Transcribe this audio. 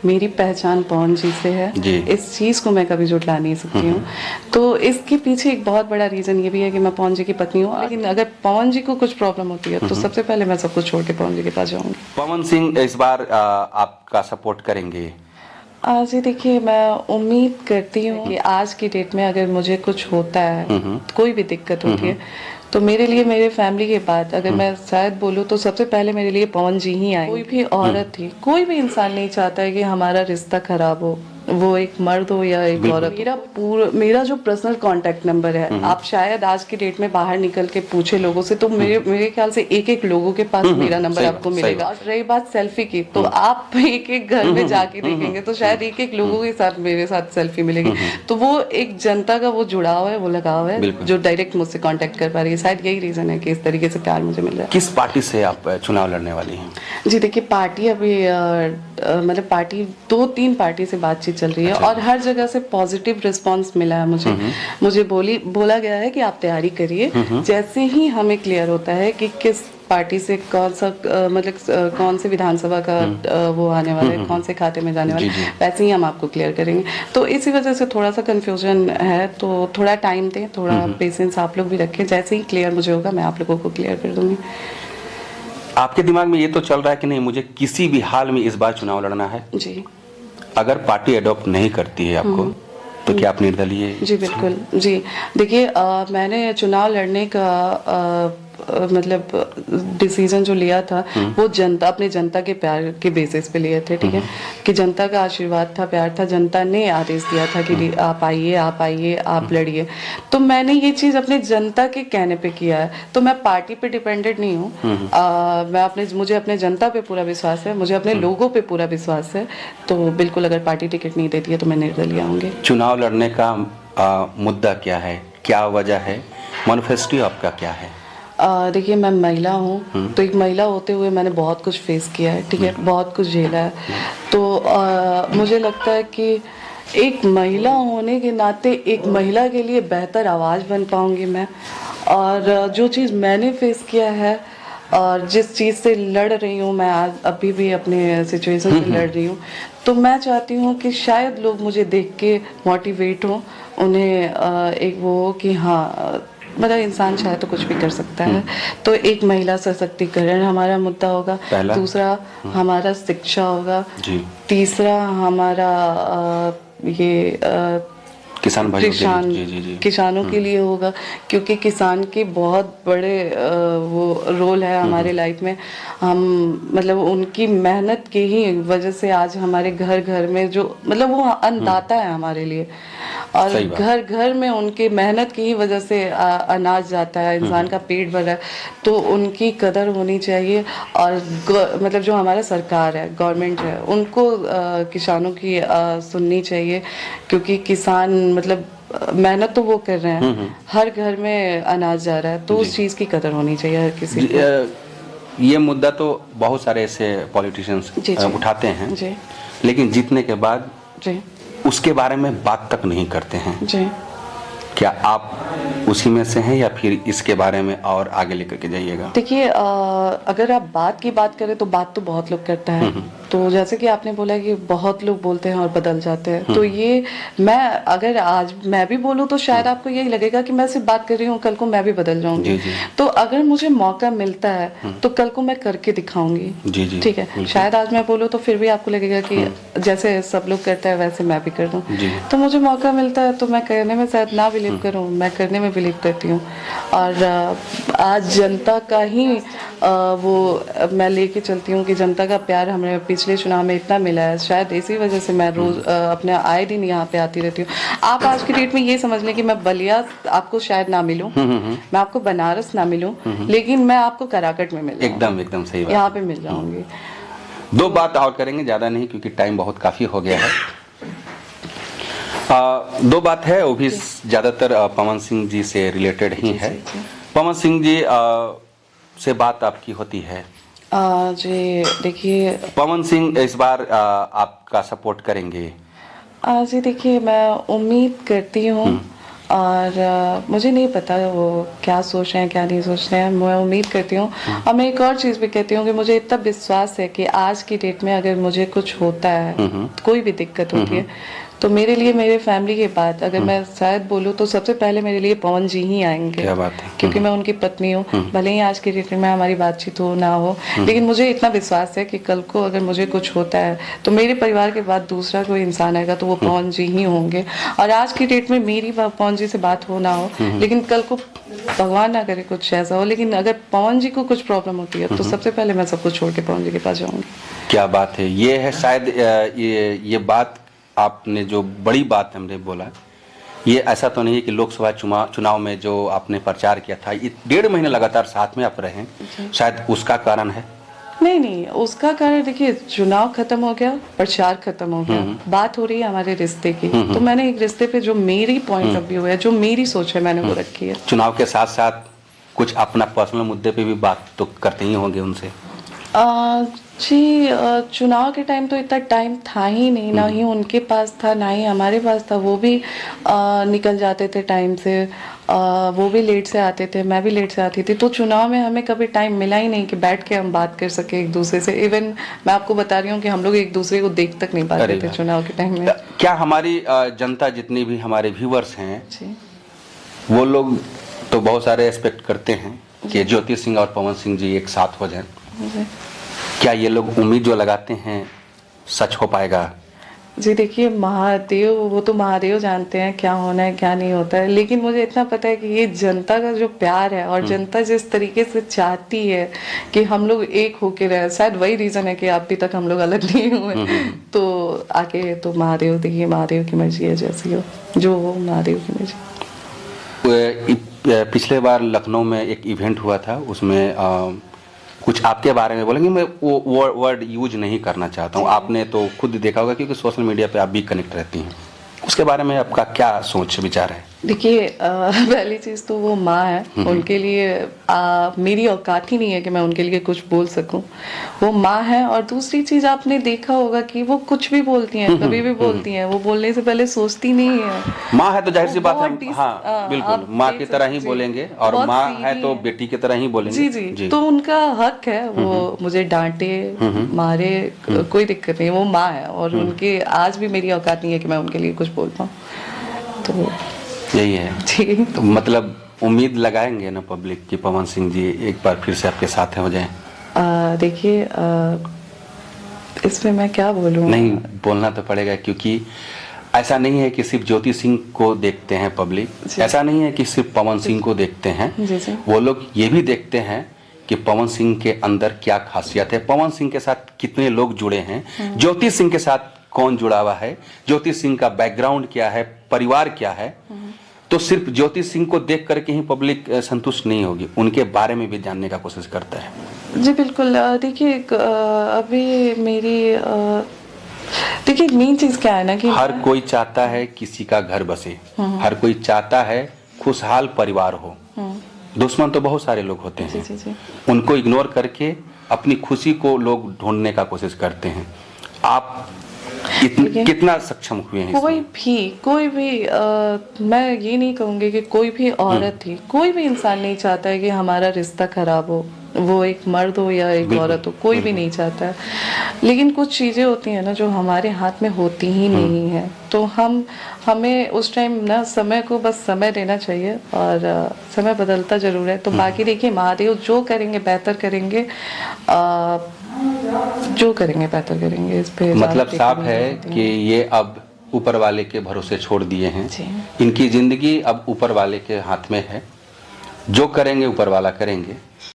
मेरी पहचान पवन जी से है जी। इस चीज़ को मैं कभी जुटला नहीं सकती हूँ। तो इसके पीछे एक बहुत बड़ा रीज़न ये भी है कि मैं पवन जी की पत्नी हूँ, लेकिन अगर पवन जी को कुछ प्रॉब्लम होती है तो सबसे पहले मैं सब कुछ छोड़ के पवन जी के पास जाऊँगी। पवन सिंह इस बार आपका सपोर्ट करेंगे? जी देखिए, मैं उम्मीद करती हूँ कि आज की डेट में अगर मुझे कुछ होता है, कोई भी दिक्कत होती है, तो मेरे लिए मेरे फैमिली के बाद अगर मैं शायद बोलूँ तो सबसे पहले मेरे लिए पवन जी ही आए। कोई भी औरत थी, कोई भी इंसान नहीं चाहता है कि हमारा रिश्ता खराब हो, वो एक मर्द हो या एक औरत। मेरा जो पर्सनल कांटेक्ट नंबर है, आप शायद आज की डेट में बाहर निकल के पूछे लोगों से तो मेरे ख्याल से एक एक लोगों के पास मेरा नंबर आपको मिलेगा। और रही बात सेल्फी की, तो आप एक एक घर में जाके देखेंगे तो शायद एक एक लोगों के साथ मेरे साथ सेल्फी मिलेगी। तो वो एक जनता का वो जुड़ाव है, वो लगाव है जो डायरेक्ट मुझसे कांटेक्ट कर पा रही है। शायद यही रीजन है कि इस तरीके से प्यार मुझे मिल रहा है। किस पार्टी से आप चुनाव लड़ने वाली हैं? जी देखिए, पार्टी अभी मतलब पार्टी 2-3 पार्टी से बातचीत चल रही है। अच्छा। और हर जगह से पॉजिटिव रिस्पांस मिला है मुझे बोला गया है कि आप तैयारी करिए, जैसे ही हमें क्लियर होता है कि किस पार्टी से कौन सा मतलब कौन से विधानसभा का वो आने वाला है, कौन से खाते में जाने वाला है, वैसे ही हम आपको क्लियर करेंगे। तो इसी वजह से थोड़ा सा कंफ्यूजन है, तो थोड़ा टाइम दें, थोड़ा पेशेंस आप लोग भी रखें। जैसे ही क्लियर मुझे होगा मैं आप लोगों को क्लियर कर दूंगी। आपके दिमाग में ये तो चल रहा है कि नहीं, मुझे किसी भी हाल में इस बार चुनाव लड़ना है? जी। अगर पार्टी अडॉप्ट नहीं करती है आपको तो क्या आप निर्दलीय? जी बिल्कुल। जी देखिए, मैंने चुनाव लड़ने का मतलब डिसीजन जो लिया था वो अपने जनता के प्यार के बेसिस पे लिए थे, ठीक है, कि जनता का आशीर्वाद था, प्यार था, जनता ने आदेश दिया था कि आप आइए आप लड़िए। तो मैंने ये चीज़ अपने जनता के कहने पे किया है, तो मैं पार्टी पे डिपेंडेंट नहीं हूँ। मुझे अपने जनता पे पूरा विश्वास है, मुझे अपने लोगों पे पूरा विश्वास है। तो बिल्कुल अगर पार्टी टिकट नहीं देती है तो मैं निर्दलीय आऊँगी। चुनाव लड़ने का मुद्दा क्या है, क्या वजह है, मैनिफेस्टो आपका क्या है? देखिए, मैं महिला हूँ, तो एक महिला होते हुए मैंने बहुत कुछ फेस किया है, ठीक है, बहुत कुछ झेला है। तो मुझे लगता है कि एक महिला होने के नाते एक महिला के लिए बेहतर आवाज़ बन पाऊँगी मैं। और जो चीज़ मैंने फेस किया है और जिस चीज़ से लड़ रही हूँ मैं, आज अभी भी अपने सिचुएशन से लड़ रही हूँ, तो मैं चाहती हूँ कि शायद लोग मुझे देख के मोटिवेट हों, उन्हें एक वो हो कि हाँ मतलब इंसान चाहे तो कुछ भी कर सकता है। तो एक महिला सशक्तिकरण हमारा मुद्दा होगा, दूसरा हमारा शिक्षा होगा, तीसरा हमारा ये किसानों के लिए होगा, क्योंकि किसान के बहुत बड़े वो रोल है हमारे लाइफ में। हम मतलब उनकी मेहनत की ही वजह से आज हमारे घर घर में जो मतलब वो अन्नदाता है हमारे लिए, और घर घर में उनके मेहनत की ही वजह से अनाज जाता है, इंसान का पेट भरा है। तो उनकी कदर होनी चाहिए। और मतलब जो हमारा सरकार है, गवर्नमेंट है, उनको किसानों की सुननी चाहिए, क्योंकि किसान मतलब मेहनत तो वो कर रहे हैं, हर घर में अनाज जा रहा है, तो उस चीज़ की कदर होनी चाहिए हर किसी को। ये मुद्दा तो बहुत सारे ऐसे पॉलिटिशियंस उठाते हैं, लेकिन जीतने के बाद उसके बारे में बात तक नहीं करते हैं। क्या आप उसी में से हैं या फिर इसके बारे में और आगे लेकर के जाइएगा? देखिए, अगर आप बात की बात करें तो बात तो बहुत लोग करते हैं। तो जैसे कि आपने बोला कि बहुत लोग बोलते हैं और बदल जाते हैं, तो ये मैं अगर आज मैं भी बोलूँ तो शायद आपको यही लगेगा कि मैं सिर्फ बात कर रही हूँ, कल को मैं भी बदल जाऊंगी। तो अगर मुझे मौका मिलता है तो कल को मैं करके दिखाऊंगी, ठीक है। शायद आज मैं बोलूँ तो फिर भी आपको लगेगा कि जैसे सब लोग करते हैं वैसे मैं भी कर दूँ। तो मुझे मौका मिलता है तो मैं करने में शायद ना बिलीव करूँ, मैं करने में बिलीव करती हूँ। और आज जनता का ही वो मैं लेके चलती हूँ कि जनता का प्यार हमें पिछले चुनाव में इतना मिला है, शायद इसी वजह से मैं रोज अपने आए दिन यहाँ पे आती रहती हूँ। आप आज की डेट में ये समझ लें कि मैं बलिया आपको शायद ना मिलूं, मैं आपको बनारस ना मिलूं, लेकिन मैं आपको कराकट में मिल जाऊंगी। एकदम सही बात, यहाँ पे मिल जाऊंगी। दो बात और करेंगे, ज्यादा नहीं, क्योंकि टाइम बहुत काफी हो गया है। दो बात है, वो भी ज्यादातर पवन सिंह जी से रिलेटेड ही है। पवन सिंह जी से बात आपकी होती है? जी देखिए, पवन सिंह इस बार आपका सपोर्ट करेंगे? जी देखिए, मैं उम्मीद करती हूँ और मुझे नहीं पता वो क्या सोच रहे हैं क्या नहीं सोच रहे हैं। मैं उम्मीद करती हूँ, और मैं एक और चीज़ भी कहती हूँ कि मुझे इतना विश्वास है कि आज की डेट में अगर मुझे कुछ होता है, कोई भी दिक्कत होती है, तो मेरे लिए मेरे फैमिली के बाद अगर मैं शायद बोलूँ तो सबसे पहले मेरे लिए पवन जी ही आएंगे। क्या बात है। क्योंकि मैं उनकी पत्नी हूँ, भले ही आज की डेट में हमारी बातचीत हो ना हो, लेकिन मुझे इतना विश्वास है कि कल को अगर मुझे कुछ होता है तो मेरे परिवार के बाद दूसरा कोई इंसान आएगा तो वो पवन जी ही होंगे। और आज की डेट में मेरी पवन जी से बात हो ना हो, लेकिन कल को भगवान ना करे कुछ ऐसा हो, लेकिन अगर पवन जी को कुछ प्रॉब्लम होती है तो सबसे पहले मैं सब कुछ छोड़ के पवन जी के पास जाऊंगी। क्या बात है। ये है शायद ये बात आपने जो बड़ी बात हमने बोला, ये ऐसा तो नहीं है कि लोकसभा चुनाव में जो आपने प्रचार किया था, ये 1.5 महीने लगातार साथ में आप रहे, शायद उसका कारण है। नहीं, उसका कारण देखिए, चुनाव खत्म हो गया, प्रचार खत्म हो गया, बात हो रही है हमारे रिश्ते की, तो मैंने एक रिश्ते पे जो मेरी पॉइंट ऑफ व्यू है, जो मेरी सोच है, मैंने वो रखी है। चुनाव के साथ साथ कुछ अपना पर्सनल मुद्दे पे भी बात तो करते ही होंगे उनसे। जी, चुनाव के टाइम तो इतना टाइम था ही नहीं, ना ही उनके पास था ना ही हमारे पास था। वो भी निकल जाते थे टाइम से, वो भी लेट से आते थे, मैं भी लेट से आती थी, तो चुनाव में हमें कभी टाइम मिला ही नहीं कि बैठ के हम बात कर सके एक दूसरे से। इवन मैं आपको बता रही हूँ कि हम लोग एक दूसरे को देख तक नहीं पाते थे चुनाव के टाइम में। क्या हमारी जनता, जितनी भी हमारे व्यूअर्स हैं, वो लोग तो बहुत सारे एक्सपेक्ट करते हैं कि ज्योति सिंह और पवन सिंह जी एक साथ हो जाएं, क्या ये लोग उम्मीद जो लगाते हैं सच हो पाएगा? जी देखिए, महादेव, वो तो महादेव जानते हैं क्या होना है क्या नहीं होता है, लेकिन मुझे इतना पता है कि ये जनता का जो प्यार है और जनता जिस तरीके से चाहती है कि हम लोग एक होके रहे, शायद वही रीजन है कि अभी तक हम लोग अलग नहीं हुए। तो आगे तो महादेव, देखिए महादेव की मर्जी है, जैसी हो जो हो, महादेव की मर्जी। पिछले बार लखनऊ में एक इवेंट हुआ था, उसमें कुछ आपके बारे में बोलेंगे, मैं वो वर्ड यूज नहीं करना चाहता हूँ, आपने तो खुद देखा होगा क्योंकि सोशल मीडिया पे आप भी कनेक्ट रहती हैं, उसके बारे में आपका क्या सोच विचार है? देखिए, पहली चीज़ तो वो माँ है, उनके लिए मेरी औकात ही नहीं है कि मैं उनके लिए कुछ बोल सकूं, वो माँ है। और दूसरी चीज़ आपने देखा होगा कि वो कुछ भी बोलती हैं, कभी भी बोलती हैं, वो बोलने से पहले सोचती नहीं है। माँ है तो जाहिर सी बात है, हाँ बिल्कुल माँ की तरह ही बोलेंगे, और माँ है तो बेटी की तरह ही बोलेंगे। जी, तो उनका हक है, वो मुझे डांटे मारे, कोई दिक्कत नहीं, वो माँ है, और उनके आज भी मेरी औकात नहीं है कि मैं उनके लिए कुछ बोल पाऊँ। तो यही है। तो मतलब उम्मीद लगाएंगे ना पब्लिक कि पवन सिंह जी एक बार फिर से आपके साथ हो जाएं? देखिए, इसमें मैं क्या बोलूँ, नहीं बोलना तो पड़ेगा, क्योंकि ऐसा नहीं है कि सिर्फ ज्योति सिंह को देखते हैं पब्लिक, ऐसा नहीं है कि सिर्फ पवन सिंह को देखते हैं, वो लोग ये भी देखते हैं कि पवन सिंह के अंदर क्या खासियत है, पवन सिंह के साथ कितने लोग जुड़े हैं, ज्योति सिंह के साथ कौन जुड़ा हुआ है, ज्योति सिंह का बैकग्राउंड क्या है, परिवार क्या है। तो सिर्फ ज्योति सिंह को देख करके ही पब्लिक संतुष्ट नहीं होगी, उनके बारे में भी जानने का कोशिश करता है। जी बिल्कुल। देखिए, अभी मेरी देखिए मेन चीज क्या है ना कि हर कोई चाहता है किसी का घर बसे, हर कोई चाहता है खुशहाल परिवार हो। दुश्मन तो बहुत सारे लोग होते हैं, जी। उनको इग्नोर करके अपनी खुशी को लोग ढूंढने का कोशिश करते हैं। आप कितना सक्षम हुए हैं? कोई भी मैं ये नहीं कहूँगी कि कोई भी औरत थी, कोई भी इंसान नहीं चाहता है कि हमारा रिश्ता खराब हो, वो एक मर्द हो या एक औरत हो, कोई भी नहीं चाहता है। लेकिन कुछ चीज़ें होती हैं ना जो हमारे हाथ में होती ही नहीं है, तो हमें उस टाइम ना समय को बस समय देना चाहिए, और समय बदलता जरूर है। तो बाकी देखिए, महादेव जो करेंगे बेहतर करेंगे, जो करेंगे बेहतर करेंगे, इस पे मतलब साफ है कि ये अब ऊपर वाले के भरोसे छोड़ दिए हैं, इनकी जिंदगी अब ऊपर वाले के हाथ में है, जो करेंगे ऊपर वाला करेंगे।